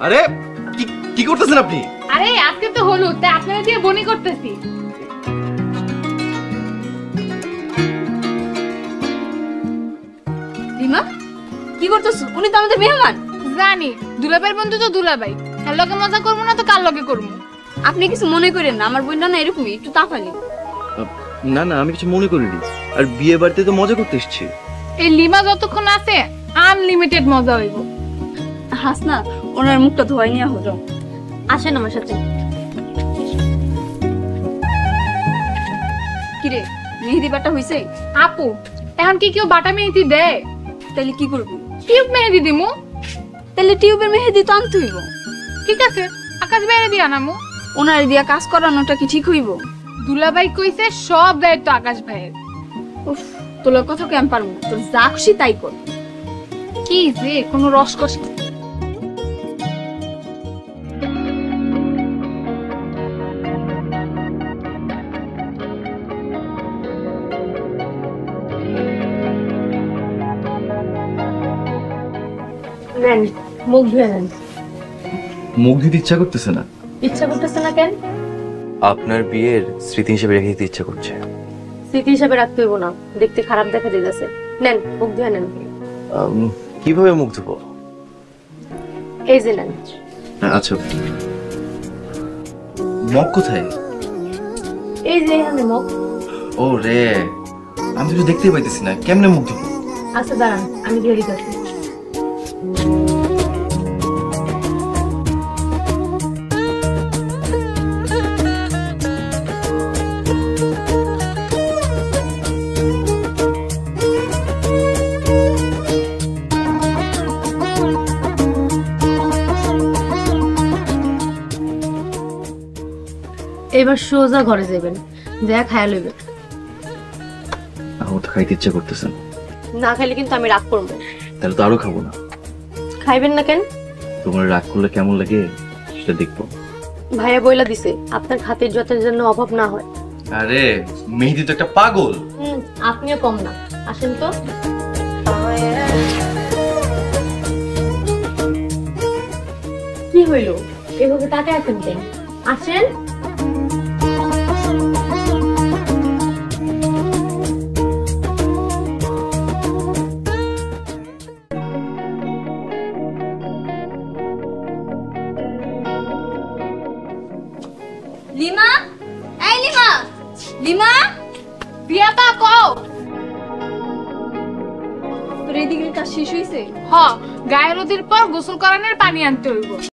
আরে কি কি করতেছেন আপনি? আরে আজকে তো হলুদ, তাই আপনারা দিয়ে বনি করতেছি। রিমা কি করতেছ? উনি তো আমাদের মেহমান। জানি, দুলাভাইয়ের বন্ধু তো দুলাভাই, কার লগে মজা করবো না তো কার লগে করবো। আপনি কিছু মনে করেন না, আমার বোনটা না এরকমই একটু তাফালি। না না, আমি কিছু মনে করিনি। আর বিয়ে বাড়িতে তো মজা করতে এসেছি। এই লিমা যতক্ষণ আছে আনলিমিটেড মজা হইব। হাস না, ওনার মুখটা ধোয়াই নিয়ে হলো। আসেন আমার সাথে। কিরে, মেহেদি বাটা হইছে? আপু, এখন কি কেউ বাটা মেহেদি দেয়? তাইলে কি করবি? টিউব মেহেদি দিমু। তাইলে টিউবের মেহেদি তো আনতে হইব। ঠিক আছে, আকাশ বাইরে দিয়া নামু। ওনার দিয়া কাজ করানোটা কি ঠিক হইব? দুলাভাই কইছে সব দায়িত্ব আকাশ ভাইয়ের। উফ, তোর কথা কেমন পারবো? তোর যা খুশি তাই কর। কি যে কোনো রসকস। নেন, মুখ ধুয়ে নেন। মুখ দিতে ইচ্ছা করতেছে না। ইচ্ছা করতেছে না কেন? আপনার বিয়ের স্মৃতি হিসেবে রেখে দিতে ইচ্ছা করছে। স্মৃতি হিসাবে রাখতে হইব না, দেখতে খারাপ দেখা দিতেছে। নেন, মুখ ধুয়ে নেন। কিভাবে মুখ ধুবো? এই যে নেন। আচ্ছা, মগ কোথায়? এই যে এখানে মুখ। ও রে, আমি তো দেখতেই পাইতেছি না, কেমনে মুখ ধুবো? আচ্ছা দাঁড়ান, আমি ধুয়ে দিতেছি। এবার সোজা ঘরে যাবেন, যা খায়া লইবে। আমার তো খাইতে ইচ্ছা করতেছে না। না খাইলে কিন্তু আমি রাগ করবো। তাহলে তো আরো খাবো না। খাইবেন না কেন? তোমার রাগ করলে কেমন লাগে সেটা দেখবো। ভাইয়া বইলা দিছে আপনার খাতির যত্নের জন্য অভাব না হয়। আরে মেহেদি তো একটা পাগল। আপনিও কম না। আসেন তো। কি হইল? এভাবে তাকায় আছেন কেন? আসেন। লিমা, এই লিমা, লিমা, বিয়াটা কও। তোর এদিকে কাজ শেষ হইছে? হ, গায়ে রোদের পর গোসল করানোর পানি আনতে হইব।